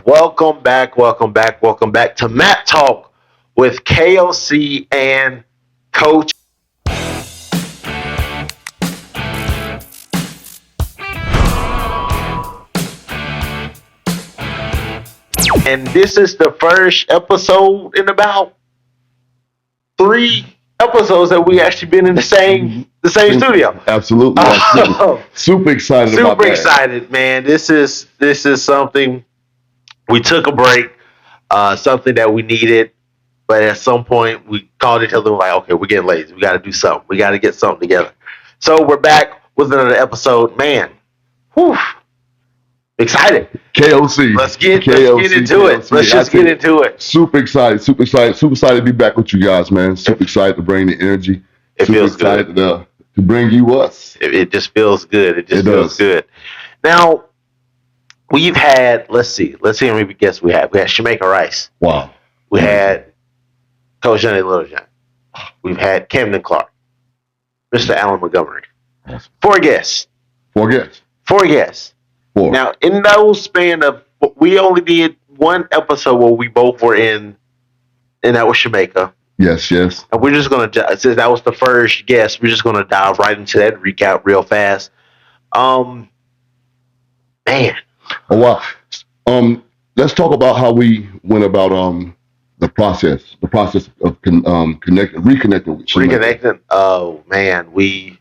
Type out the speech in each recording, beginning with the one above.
Welcome back to Matt Talk with KOC and Coach. And this is the first episode in about 3 episodes that we actually been in the same studio. Absolutely. Super excited about Super that. excited, man. This is something we took a break, something that we needed. But at some point, we called each other and like, okay, we're getting lazy. We got to do something. We got to get something together. So we're back with another episode. Man, whew, excited. KOC. Let's get into it. Let's just get into it. Super excited to be back with you guys, man. Super excited to bring the energy. It super feels excited good. to bring you us. It just feels good. It does. feels good. Now, we've had, let's see how many guests we had. We had Shameka Rice. Wow. We had Coach Johnny Littlejohn. We've had Camden Clark. Mr. Alan Montgomery. Four guests. Four. Now, in those span of, we only did one episode where we both were in, and that was Shameka. Yes. And we're just going to, since that was the first guest, we're just going to dive right into that recap real fast. Man. Oh, wow. Let's talk about how we went about the process of reconnecting with Shameka. Reconnecting? Oh, man. You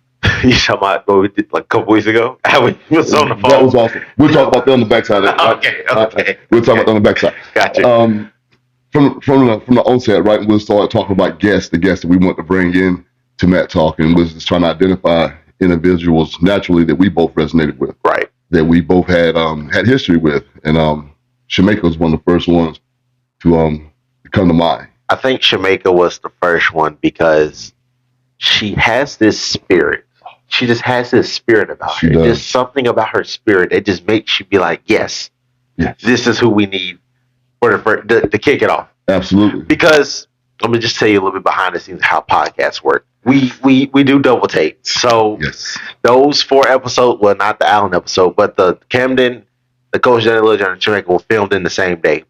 talking about what we did like a couple weeks ago? How we was on the phone? That was awesome. We'll talk about that on the backside. Okay. We'll talk about that on the backside. Gotcha. From the onset, right? We'll start talking about the guests that we want to bring in to Matt Talk, and we're just trying to identify individuals naturally that we both resonated with, right? That we both had history with, and Shameka was one of the first ones to come to mind. I think Shameka was the first one because she has this spirit. She just has this spirit about her. There's something about her spirit that just makes you be like, yes, this is who we need to kick it off. Absolutely. Because let me just tell you a little bit behind the scenes how podcasts work. We do double take. So those 4 episodes, well, not the Allen episode, but the Camden, the Coach Johnny Littlejohn and Shameka were filmed in the same day.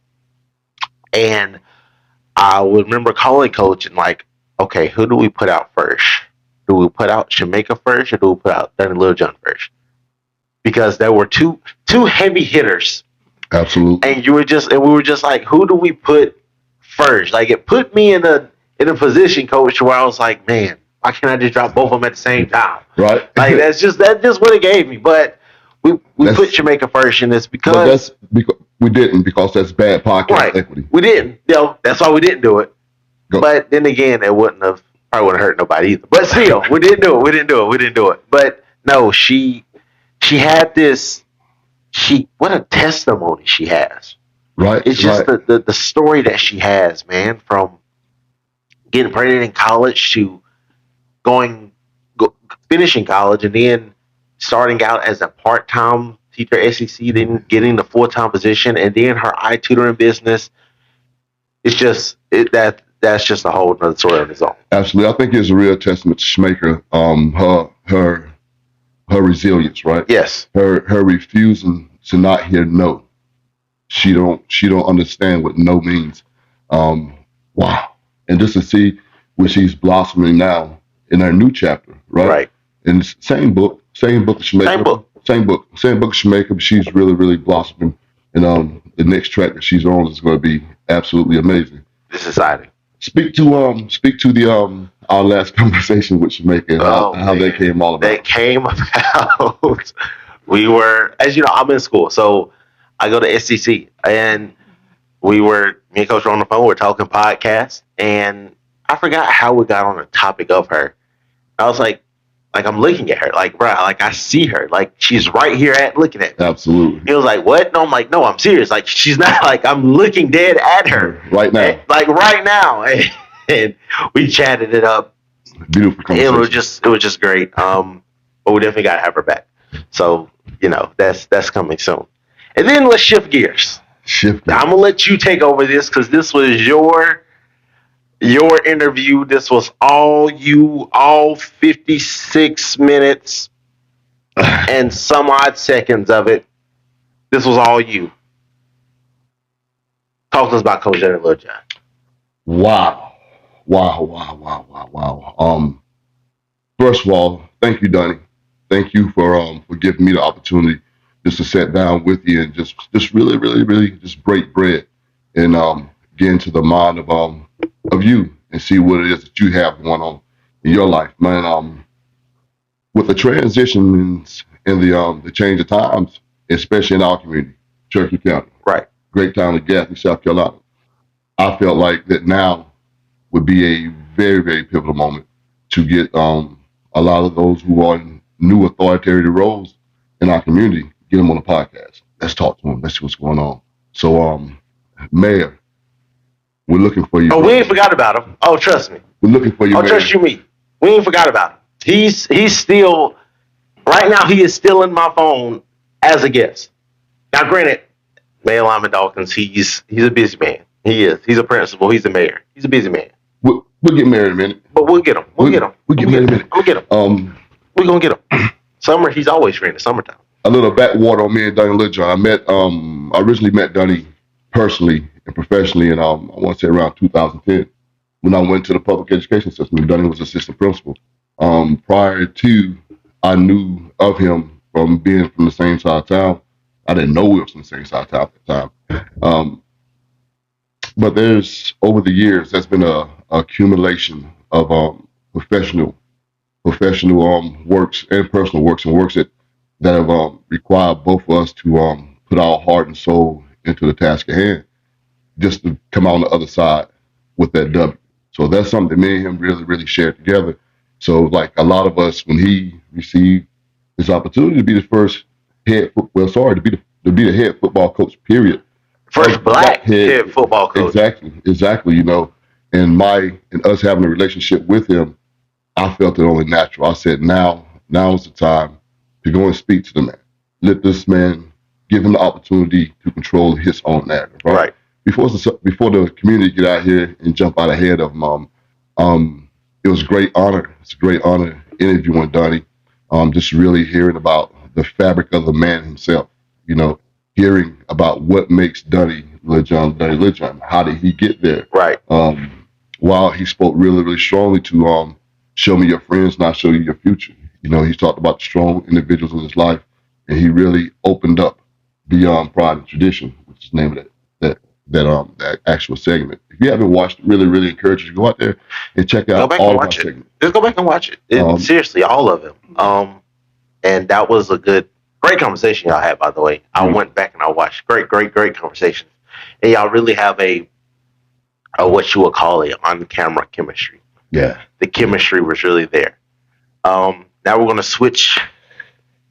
And I would remember calling Coach and like, okay, who do we put out first? Do we put out Shameka first, or do we put out Johnny Littlejohn first? Because there were two heavy hitters. Absolutely. And we were just like, who do we put first? Like, it put me in a position, Coach, where I was like, man, why can't I just drop both of them at the same time? Right. Like that's just what it gave me. But we put Shameka first, and it's because we didn't, because that's bad podcast equity. We didn't. That's why we didn't do it. But then again, it probably wouldn't have hurt nobody either. But still, we didn't do it. But no, she had this. What a testimony she has. Right. It's just the story that she has, man, from getting pregnant in college to finishing college and then starting out as a part-time teacher at SEC, then getting the full-time position, and then her tutoring business. It's just that's just a whole other story on its own. Absolutely. I think it's a real testament to Shameka, her resilience, right? Yes. Her refusing to not hear no. She don't understand what no means. Wow. And just to see where she's blossoming now in her new chapter, right? Right. And same book of Shameka. Same book of Shameka, but she's really, really blossoming. And the next track that she's on is going to be absolutely amazing. It's exciting. Speak to the our last conversation with Shameka and how that came all about. That came about. We were, as you know, I'm in school, so I go to SCC, and me and Coach were on the phone. We're talking podcasts, and I forgot how we got on the topic of her. I was like I'm looking at her, like, bro, like I see her, like she's right here looking at me. Absolutely. He was like, what? No, I'm like, no, I'm serious. Like she's not, like I'm looking dead at her right now. Right now. And we chatted it up. Beautiful conversation. It was just great. But we definitely got to have her back. So, that's coming soon. And then let's shift gears. I'm going to let you take over this because this was your interview. This was all 56 minutes and some odd seconds of it. This was all you. Talk to us about Coach Danny Lil John. Wow. First of all, thank you, Donnie. Thank you for giving me the opportunity just to sit down with you and just really just break bread and get into the mind of you and see what it is that you have going on in your life, man. With the transitions and the change of times, especially in our community, Cherokee County, right, great town of Gaffney, South Carolina, I felt like that now would be a very pivotal moment to get a lot of those who are in new authoritarian roles in our community, get them on the podcast. Let's talk to them. Let's see what's going on. So, Mayor, we're looking for you. Oh, we ain't forgot about him. Oh, trust me. We're looking for you, Mayor. Trust you me. We ain't forgot about him. He's still, right now, he is still in my phone as a guest. Now, granted, Mayor Lyman Dawkins, he's a busy man. He is. He's a principal. He's a mayor. He's a busy man. We'll get married in a minute. But we'll get him. We'll get him. We'll get married in a minute. We'll get him. We're going to get him. Summer, he's always free in the summertime. A little backwater on me and Donnie Lil John. I originally met Donnie personally and professionally in, I want to say around 2010 when I went to the public education system. Donnie was assistant principal. Prior to, I knew of him from being from the same side of town. I didn't know we were from the same side of town at the time. But there's, over the years, there's been a accumulation of professional works and personal works and works that have required both of us to put our heart and soul into the task at hand, just to come out on the other side with that W. So that's something that me and him really shared together. So like a lot of us, when he received this opportunity to be the first to be the head football coach, period. First black head football coach. Exactly. You know, and us having a relationship with him, I felt it only natural. I said, now is the time to go and speak to the man. Let this man, give him the opportunity to control his own narrative. Right. Before the community get out here and jump out ahead of him, it was a great honor. It's a great honor interviewing Donnie. Just really hearing about the fabric of the man himself. You know, hearing about what makes Donnie Lil John. How did he get there? Right. While he spoke really strongly to show me your friends, not show you your future. You know, he talked about the strong individuals in his life, and he really opened up beyond pride and tradition, which is the name of that actual segment. If you haven't watched it, really encourage you to go out there and check out all of our segments. Just go back and watch it. Seriously, all of them. And that was a great conversation y'all had, by the way. I went back and I watched great conversations, and y'all really have a what you would call it on-camera chemistry. Yeah, the chemistry was really there. Now we're gonna switch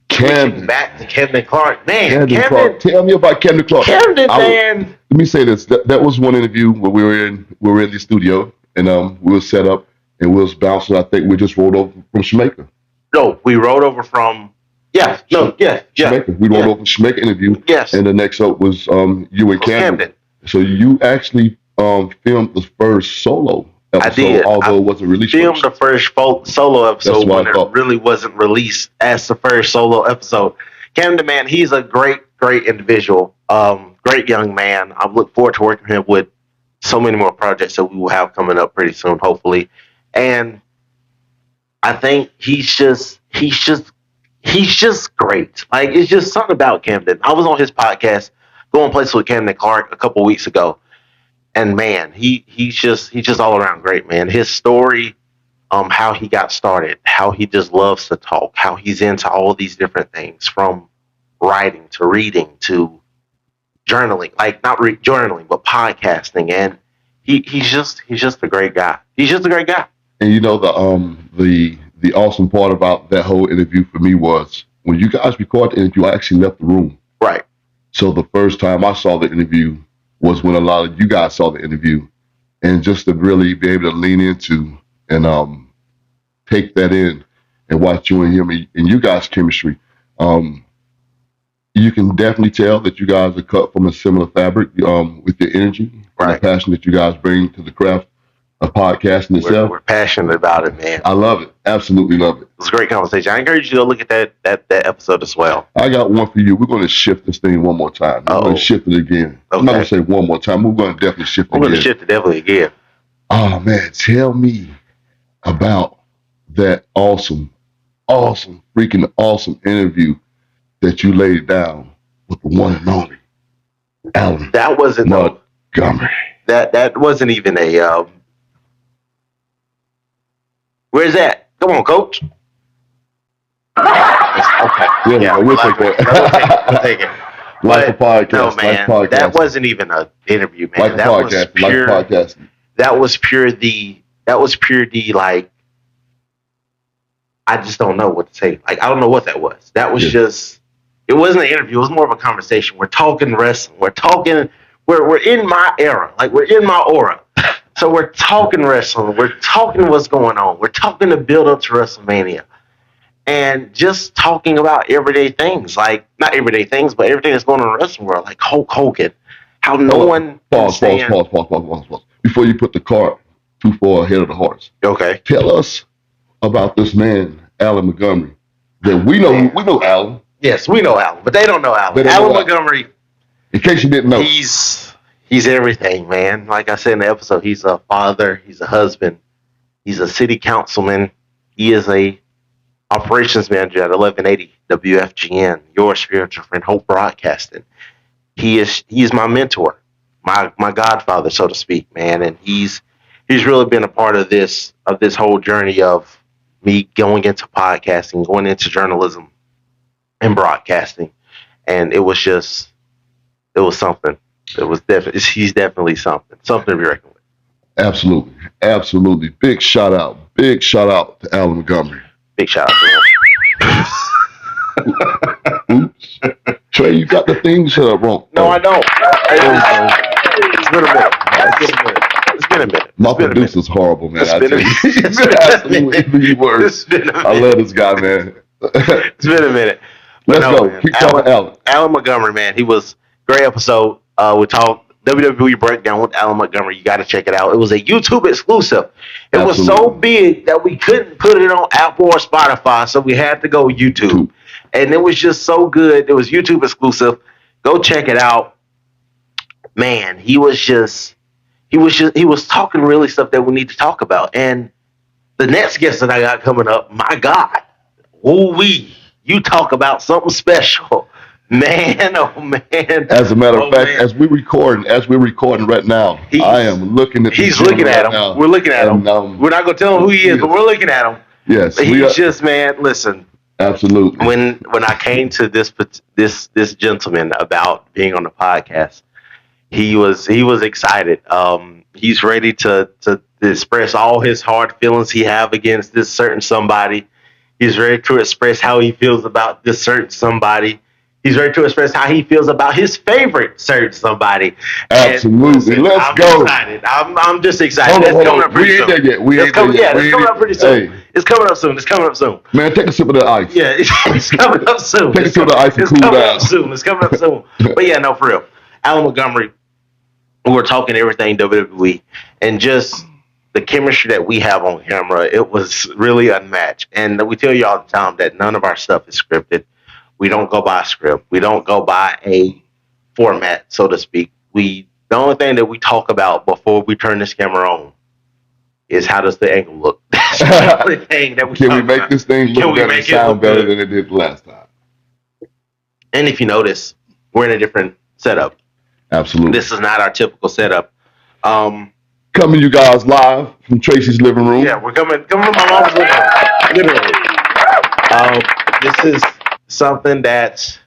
back to Camden Clark. Man, Camden Clark. Tell me about Camden Clark. Man. Let me say this. That was one interview where we were in the studio and we were set up and we was bouncing. I think we just rolled over from Jamaica. No, we rolled over from Jamaica. We rolled over from Jamaica interview. Yes. And the next up was you and Camden. So you actually filmed the first solo episode, I did. Although it wasn't released. Filmed the first solo episode when it really wasn't released as the first solo episode. Camden, man, he's a great individual. Great young man. I look forward to working with him with so many more projects that we will have coming up pretty soon, hopefully. And I think he's just great. Like, it's just something about Camden. I was on his podcast, Going Places with Camden Clark, a couple weeks ago. And man, he's just all around great, man. His story, how he got started, how he just loves to talk, how he's into all these different things, from writing to reading to journaling, like not journaling, but podcasting. And he's just a great guy. He's just a great guy. And you know, the awesome part about that whole interview for me was when you guys recorded the interview, I actually left the room. Right. So the first time I saw the interview was when a lot of you guys saw the interview, and just to really be able to lean into and take that in and watch you and him and you guys' chemistry. You can definitely tell that you guys are cut from a similar fabric with your energy and the passion that you guys bring to the craft of podcasting itself. We're passionate about it, man. I love it. Absolutely love it. was a great conversation. I encourage you to look at that episode as well. I got one for you. We're going to shift this thing one more time. We're going to shift it again. Okay. I'm not going to say one more time. We're going to definitely shift it again. We're going to shift it definitely again. Oh, man. Tell me about that awesome interview that you laid down with the one and only Alan. That wasn't Montgomery. That wasn't even a where's that? Come on, Coach. Okay. Yeah, we'll take that. We'll take it. Like a podcast. No, man. That wasn't even an interview, man. That was pure. That was pure the like. I just don't know what to say. Like, I don't know what that was. That was just. It wasn't an interview. It was more of a conversation. We're talking wrestling. We're talking. We're in my era. Like, we're in my aura. So we're talking wrestling. We're talking what's going on. We're talking the build up to WrestleMania. And just talking about everyday things. Like, not everyday things, but everything that's going on in the wrestling world. Like Hulk Hogan. How no one. Pause. Before you put the cart too far ahead of the horse. Okay. Tell us about this man, Alan Montgomery. That we know Alan. Yes, we know Alan, but they don't know Alan. Alan Montgomery. In case you didn't know. He's everything, man. Like I said in the episode, he's a father, he's a husband, he's a city councilman, he is a operations manager at 1180 WFGN, your spiritual friend, Hope Broadcasting. He's my mentor, my godfather, so to speak, man. And he's really been a part of this whole journey of me going into podcasting, going into journalism and broadcasting. And it was something. He's definitely something to be reckoned with. Absolutely. Big shout out to Alan Montgomery. Big shout out to him. Oops. Trey, you got the things wrong. No, I don't. It's been a minute. My producer's horrible, man. He's been absolutely worse. I love this guy, man. It's been a minute. Let's go. Man. Keep talking Alan. Alan Montgomery, man. He was a great episode. We talked WWE breakdown with Alan Montgomery. You got to check it out. It was a YouTube exclusive. It was so big that we couldn't put it on Apple or Spotify, so we had to go YouTube. And it was just so good. It was YouTube exclusive. Go check it out. Man, he was talking really stuff that we need to talk about. And the next guest that I got coming up, my God, you talk about something special. Man, oh man! As a matter of fact, as we're recording right now, I am looking at. He's looking at him. Now. We're looking at him. We're not going to tell him who he is, but we're looking at him. Yes, he's just man. Listen, absolutely. When I came to this gentleman about being on the podcast, he was excited. He's ready to express all his hard feelings he have against this certain somebody. He's ready to express how he feels about this certain somebody. He's ready to express how he feels about his favorite certain somebody. Absolutely. Let's go. Excited. I'm just excited. It's coming up pretty soon. It's coming up pretty soon. It's coming up soon. Man, take a sip of that ice. Yeah, it's coming up soon. Take a sip of the ice and cool down. It's coming up soon. But yeah, no, for real. Alan Montgomery, we were talking everything WWE and just the chemistry that we have on camera. It was really unmatched. And we tell you all the time that none of our stuff is scripted. We don't go by a script. We don't go by a format, so to speak. The only thing that we talk about before we turn this camera on is how does the angle look. That's the only thing that we Can we make this thing look better and sound better than it did last time? And if you notice, we're in a different setup. Absolutely. This is not our typical setup. Coming you guys live from Tracy's living room. Yeah, we're coming from my mom's living room. Literally. This is something that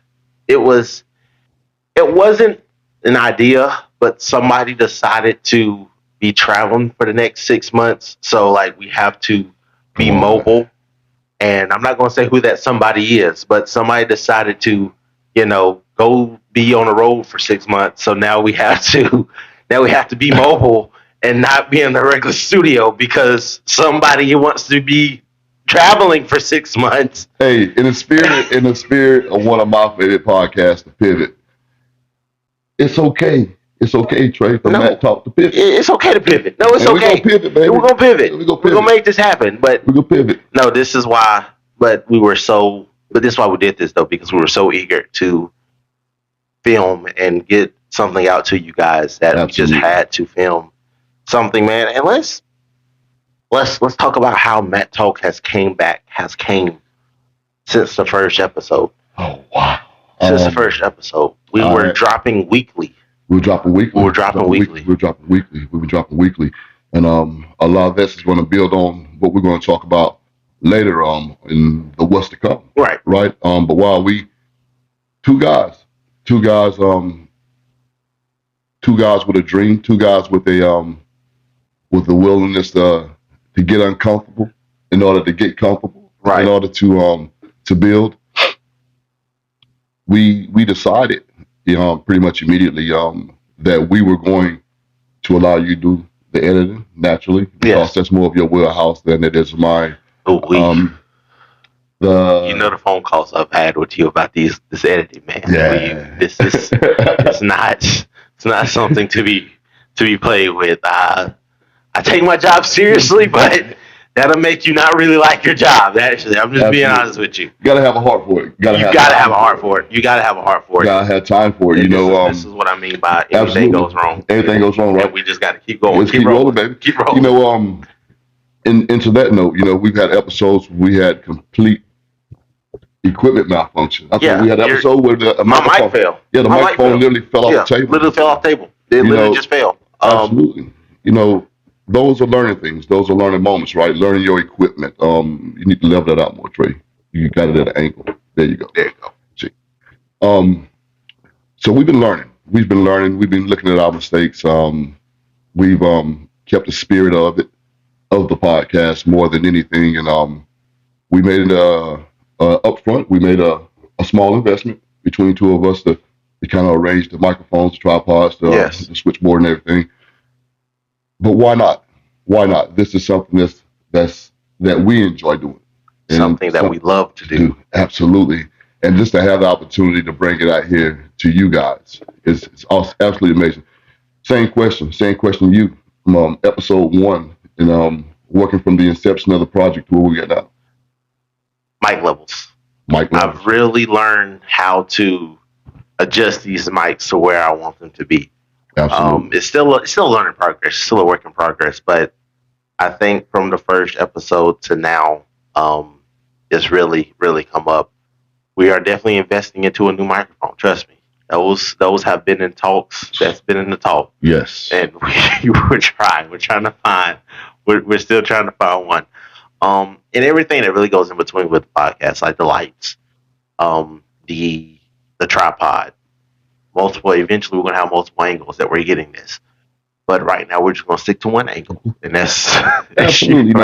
it wasn't an idea, but somebody decided to be traveling for the next 6 months. So like we have to be mobile. And I'm not going to say who that somebody is, but somebody decided to, go be on the road for 6 months. So now we have to be mobile and not be in the regular studio because somebody wants to be traveling for 6 months. Hey, in the spirit of one of my favorite podcasts, The Pivot, it's okay. It's okay, Trey, from that talk to pivot. It's okay to pivot. No, it's okay. We're going to pivot, baby. We're going to pivot. We're going to make this happen. But we're going to pivot. No, this is why but we were so. But this is why we did this though, because we were so eager to film and get something out to you guys that we just had to film something, man. And let's talk about how Matt Talk has came since the first episode. Oh wow! Since the first episode, we were dropping weekly. We were dropping weekly. We were dropping weekly. And a lot of this is going to build on what we're going to talk about later in the what's to come. Right. But while two guys with a dream, two guys with the willingness to get uncomfortable in order to get comfortable, right, in order to build. We decided, pretty much immediately, that we were going to allow you to do the editing naturally, because that's more of your wheelhouse than it is mine. The phone calls I've had with you about this editing, man. Yeah. It's not something to be played with. I take my job seriously, but that'll make you not really like your job. Actually, I'm just being honest with you. You gotta have a heart for it. You gotta have a heart for it. You gotta have a heart for it. You gotta have time for it. This is what I mean by anything goes wrong. Anything goes wrong, right? And we just gotta keep going. Keep rolling, baby. Keep rolling. Into that note, we've had episodes we had complete equipment malfunction. I think we had an episode where my mic fell. Yeah, the microphone literally fell off the table. Literally fell off the table. It literally just fell. Absolutely. Those are learning things. Those are learning moments, right? Learning your equipment. You need to level that out more, Trey. You got it at an angle. There you go. See. So we've been learning. We've been looking at our mistakes. We've kept the spirit of the podcast more than anything, and we made it up front. We made a small investment between two of us to kind of arrange the microphones, the tripods, the switchboard, and everything. But why not? Why not? This is something that we enjoy doing. Something that we love to do. Absolutely. And just to have the opportunity to bring it out here to you guys is absolutely amazing. Same question to you from episode 1 and working from the inception of the project to where we get now. Mic levels. I've really learned how to adjust these mics to where I want them to be. Absolutely. It's still a learning progress, still a work in progress, but I think from the first episode to now, it's really, really come up. We are definitely investing into a new microphone. Trust me. Those have been in talks. That's been in the talk. Yes. And we're trying. We're trying to find. We're still trying to find one. And everything that really goes in between with the podcast, like the lights, the tripod, multiple. Eventually, we're gonna have multiple angles that we're getting this. But right now, we're just gonna stick to one angle, and that's absolutely.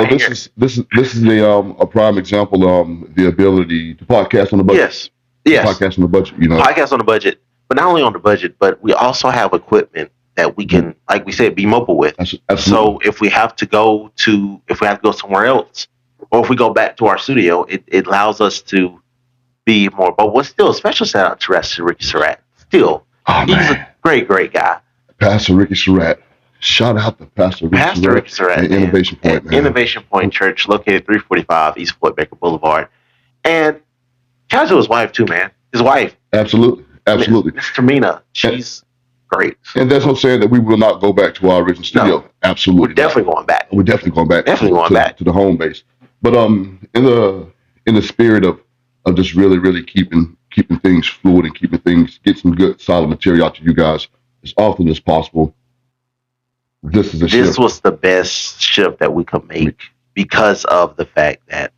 This is a prime example of the ability to podcast on the budget. Yes. Podcast on the budget. Podcast on the budget, but not only on the budget, but we also have equipment that we can, like we said, be mobile with. Absolutely. So if we have to go somewhere else, or if we go back to our studio, it allows us to be more. But what's still a special shout out to Ricky Surratt. Still, he's a great guy. Pastor Ricky Surratt. Shout out to Pastor Ricky Surratt and Innovation Point, man. Innovation Point Church, located 345 East Floyd Baker Boulevard. And shout out to his wife too, man. His wife. Absolutely. Miss Termina. She's great. And that's what I'm saying, that we will not go back to our original studio. No, absolutely. We're definitely going back. We're definitely going back. To the home base. But in the spirit of just really keeping things fluid and get some good solid material out to you guys as often as possible. This was the best shift that we could make because of the fact that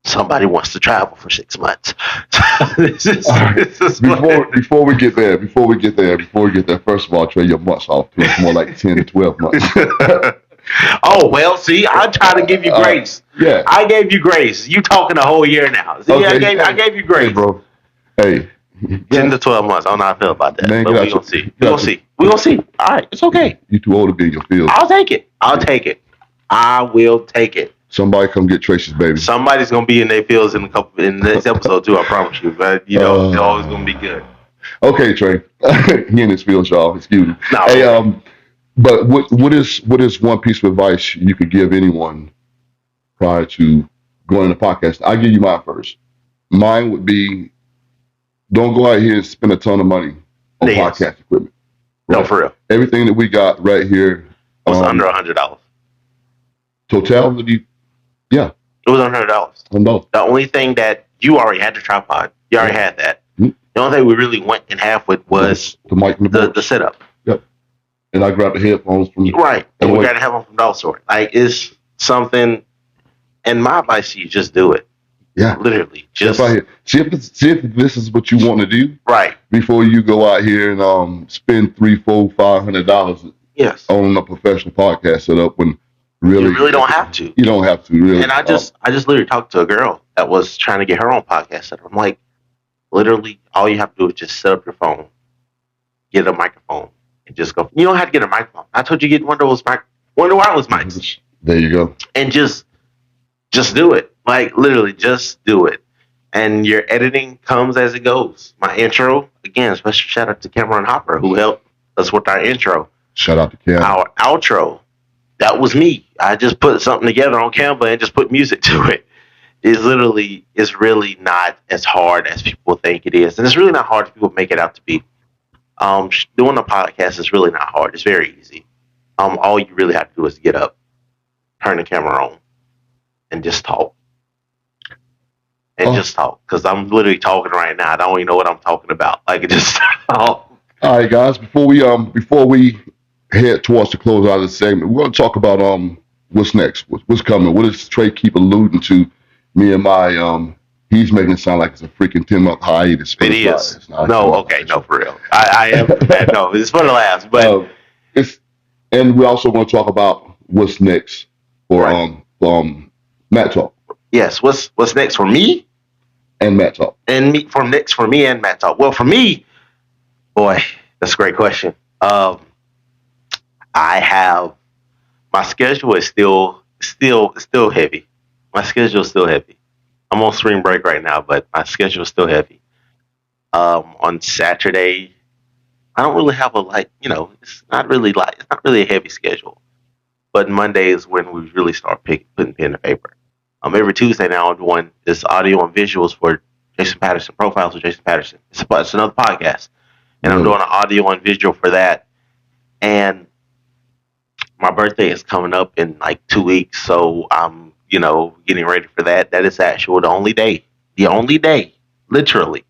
somebody wants to travel for 6 months. Before we get there, first of all, Trey, your months off. It's more like 10 to 12 months. Oh, well, see, I'm trying to give you grace. Yeah. I gave you grace. You talking a whole year now. See, okay, I gave you grace. Hey, bro. Hey. 10 to 12 months. I don't know how I feel about that. Man, but we're going to see. We're going to see. All right. It's okay. You're too old to be in your field. I'll take it. I will take it. Somebody come get Tracy's baby. Somebody's going to be in their fields in the next episode, too. I promise you. But, they're always going to be good. Okay, Trey. He in his field, y'all. Excuse me. No, hey, but what is one piece of advice you could give anyone prior to going into podcast. I'll give you mine first. Mine would be, don't go out here and spend a ton of money on podcast equipment. Right? No, for real. Everything that we got right here was under $100. Totality, yeah. It was $100. The only thing that you already had the tripod. You already had that. Mm-hmm. The only thing we really went in half with was the mic and the setup. Yep. And I grabbed the headphones from right. And we grabbed the headphones from Dollar Store. Like, it's something. And my advice to you, just do it. Yeah. Literally. Just see if this is what you want to do. Right. Before you go out here and spend $300, $400, $500. Yes. On a professional podcast setup when really you really don't have to. You don't have to really. And I just literally talked to a girl that was trying to get her own podcast set up. I'm like, literally, all you have to do is just set up your phone, get a microphone, and just go. You don't have to get a microphone. I told you get one of those wireless mics. There you go. And just do it. Like, literally, just do it. And your editing comes as it goes. My intro, again, special shout out to Cameron Hopper, who helped us with our intro. Shout out to Cam. Our outro, that was me. I just put something together on Canva and just put music to it. It's really not as hard as people think it is. And it's really not hard as people make it out to be. Doing a podcast is really not hard. It's very easy. All you really have to do is get up, turn the camera on, and just talk. And just talk. Because I'm literally talking right now. I don't even know what I'm talking about. Like, just talk. All right, guys. Before we head towards the close out of the segment, we're going to talk about what's next, what's coming. What does Trey keep alluding to? Me and my he's making it sound like it's a freaking 10-month hiatus. It is. No, okay, no, for real. I am. No, it's for the last. But and we also want to talk about what's next for Matt Talk. Yes, what's next for me? And Matt Talk. And next for me and Matt Talk. Well, for me, boy, that's a great question. I have my schedule is still heavy. My schedule is still heavy. I'm on spring break right now, but my schedule is still heavy. On Saturday, I don't really have it's not really a heavy schedule. But Monday is when we really start putting pen to paper. Every Tuesday now I'm doing this audio and visuals for Jason Patterson, Profiles with Jason Patterson. It's another podcast. And I'm doing an audio and visual for that. And my birthday is coming up in like 2 weeks, so I'm, getting ready for that. That is actually the only day, literally,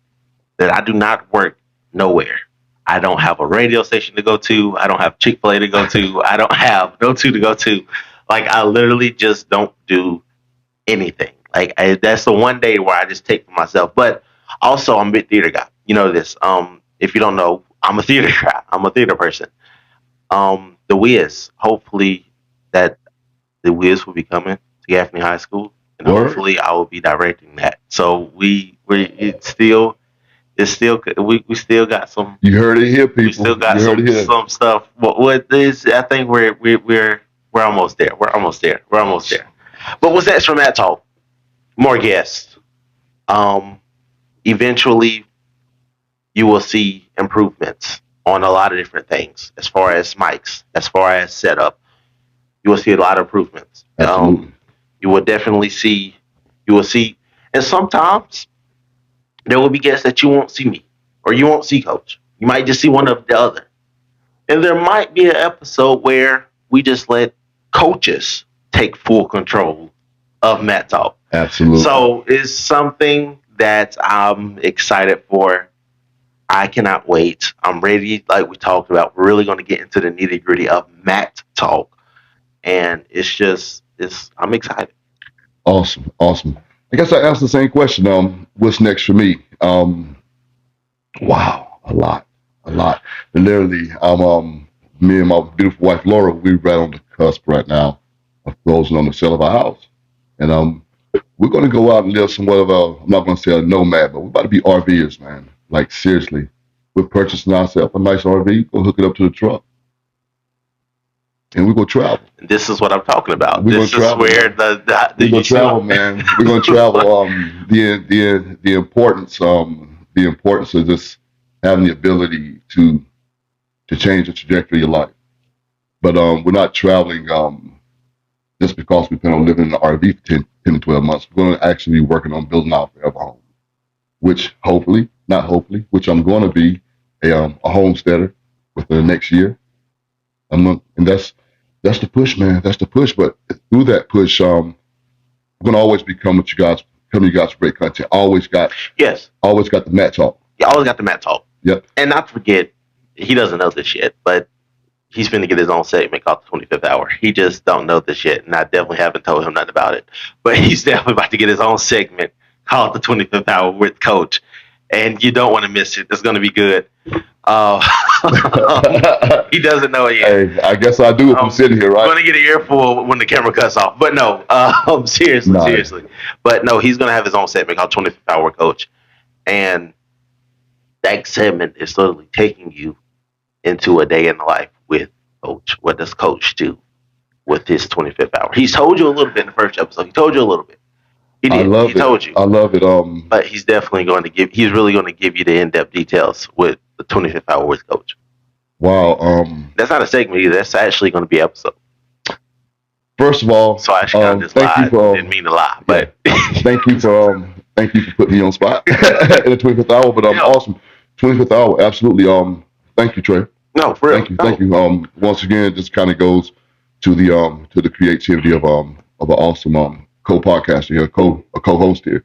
that I do not work nowhere. I don't have a radio station to go to. I don't have Chick-fil-A to go to. I don't have no two to go to. Like, I literally just don't do anything. Like, that's the one day where I just take for myself. But also, I'm a big theater guy. You know this. If you don't know, I'm a theater guy. I'm a theater person. The Wiz. Hopefully, that the Wiz will be coming to Gaffney High School, and hopefully, I will be directing that. So we still got some. You heard it here, people. We still got some stuff. What is? I think we're almost there. We're almost there. But what's next from that talk? More guests. Eventually, you will see improvements on a lot of different things, as far as mics, as far as setup. You will see a lot of improvements. You will definitely see. And sometimes there will be guests that you won't see me, or you won't see Coach. You might just see one of the other. And there might be an episode where we just let coaches take full control of Matt Talk. Absolutely. So it's something that I'm excited for. I cannot wait. I'm ready. Like we talked about, we're really going to get into the nitty gritty of Matt Talk. And I'm excited. Awesome. I guess I asked the same question. What's next for me? Wow, a lot. And literally, me and my beautiful wife Laura, we're right on the cusp right now of closing on the sale of our house, and we're going to go out and live somewhat of I'm not going to say a nomad, but we're about to be RVers, man. Like, seriously, we're purchasing ourselves a nice RV, go hook it up to the truck, and we're going to travel. And this is what I'm talking about. This is where the we're going to travel, man. We're going to travel. The importance of just having the ability to change the trajectory of your life. But we're not traveling just because we plan on living in an RV for 10 to 12 months. We're going to actually be working on building our forever home, which which I'm going to be a homesteader within the next year. And that's the push, man. That's the push. But through that push, we're gonna always become what you guys great content. Always got the mat talk. You always got the mat talk. Yep. And not to forget, he doesn't know this yet, but he's finna get his own segment called the 25th Hour. He just don't know this yet, and I definitely haven't told him nothing about it. But he's definitely about to get his own segment called the 25th Hour with Coach, and you don't want to miss it. It's gonna be good. He doesn't know it yet. Hey, I guess I do if I'm sitting here, right? I'm gonna get an earful when the camera cuts off. But no, seriously. But no, he's gonna have his own segment called 25th Hour Coach, and that segment is literally taking you into a day in the life with Coach. What does Coach do with his 25th hour? He's told you a little bit in the first episode. He told you a little bit. He did. He told you. I love it. But he's definitely going to give. He's really going to give you the in-depth details with the 25th hour with Coach. Wow. That's not a segment either. That's actually going to be an episode. First of all, so I actually kind of just lied. Didn't mean to lie, but thank you for putting me on spot in the 25th hour. But awesome, 25th hour, absolutely. Thank you, Trey. No, for real. Thank you. Once again, this kind of goes to the creativity of an awesome co-podcaster here, a co-host here.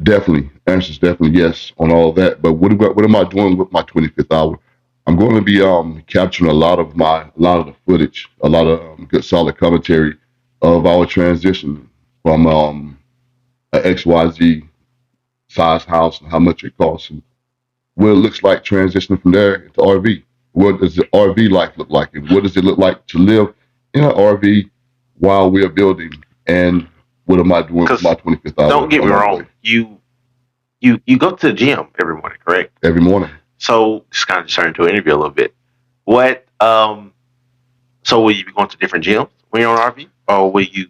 Definitely, answers definitely yes on all of that. But what am I doing with my 25th hour? I'm going to be capturing a lot of the footage, a lot of good solid commentary of our transition from an XYZ size house and how much it costs and what it looks like transitioning from there into RV. What does the RV life look like? And what does it look like to live in an RV while we're building? And what am I doing with my 25th hour? Don't get me wrong. You go to the gym every morning, correct? Every morning. So just kind of turn into an interview a little bit. What so will you be going to different gyms when you're on RV? Or will you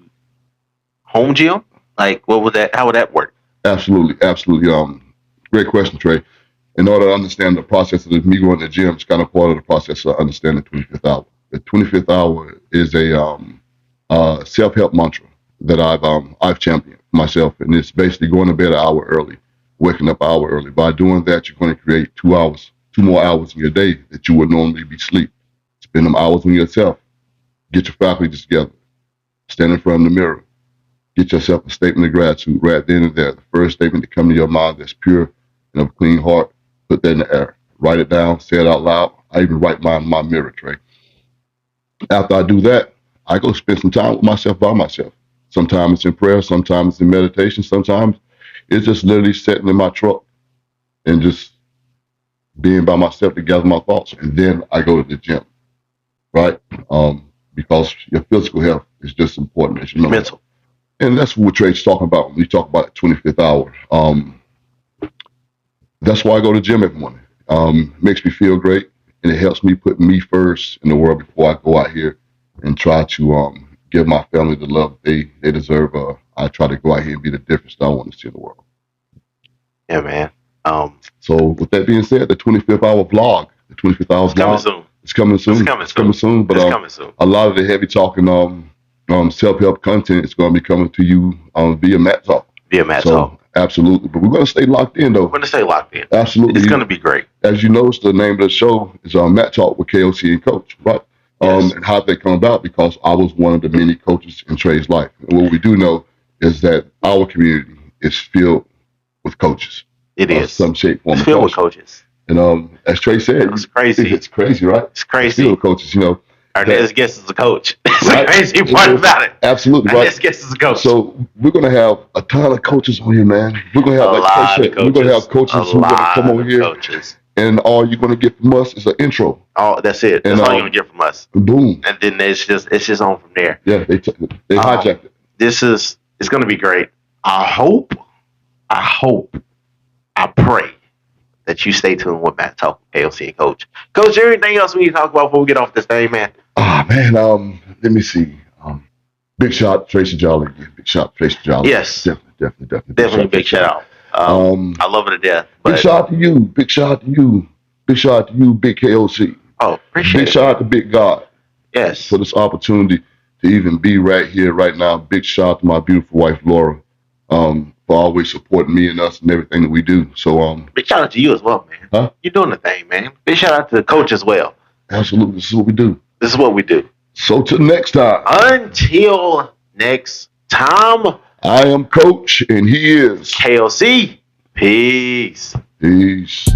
home gym? Like how would that work? Absolutely. Great question, Trey. In order to understand the process of me going to the gym, it's kind of part of the process of understanding the 25th hour. The 25th hour is a self-help mantra that I've championed myself, and it's basically going to bed an hour early, waking up an hour early. By doing that, you're going to create 2 more hours in your day that you would normally be asleep. Spend them hours on yourself. Get your faculties together. Stand in front of the mirror. Get yourself a statement of gratitude right then and there. The first statement that comes to your mind that's pure and of a clean heart. Put that in the air. Write it down. Say it out loud. I even write mine in my mirror, Trey. After I do that, I go spend some time with myself by myself. Sometimes it's in prayer. Sometimes it's in meditation. Sometimes it's just literally sitting in my truck and just being by myself to gather my thoughts. And then I go to the gym, right? Because your physical health is just important as you know. Mental. And that's what Trey's talking about when we talk about the 25th hour. That's why I go to the gym every morning. Makes me feel great, and it helps me put me first in the world before I go out here and try to give my family the love they deserve. I try to go out here and be the difference that I want to see in the world. Yeah, man. So with that being said, the 25th hour vlog, the 25th hour vlog, it's coming soon. But a lot of the heavy talking, self-help content is going to be coming to you via Mat Talk. Talk. Absolutely. But we're going to stay locked in, though. We're going to stay locked in. Absolutely. It's going to be great. As you noticed, the name of the show is Mat Talk with KOC and Coach, right? Yes. And how did that come about? Because I was one of the many coaches in Trey's life. And what we do know is that our community is filled with coaches. It is. Some shape, form, it's filled with coaches. And as Trey said, it's crazy. It's crazy, right? It's crazy. It's filled with coaches, you know. Our next guest is a coach. It's the crazy part about it. Absolutely. Our next guest is a coach. So we're going to have a ton of coaches on here, man. We're going to have we're going to have coaches who are going to come on here. And all you're going to get from us is an intro. Oh, that's it. That's all you're going to get from us. Boom. And then it's just on from there. Yeah, they hijacked it. It's going to be great. I hope, I pray that you stay tuned with Mat Talk, KOC and Coach. Coach, is there anything else we need to talk about before we get off this thing, man? Man, let me see. Big shot, Tracy Jolly. Big shot, Tracy Jolly. Yes. Definitely big shout out. I love her to death. Big shout out to you. Big shout out to you. Big shout out to you, Big KOC. Oh, appreciate it. Big shout out to Big God. Yes. For this opportunity to even be right here, right now. Big shout out to my beautiful wife, Laura, for always supporting me and us and everything that we do. So, big shout out to you as well, man. Huh? You're doing the thing, man. Big shout out to the coach as well. Absolutely. This is what we do. This is what we do. So, till next time. Until next time. I am Coach, and he is KOC. Peace. Peace.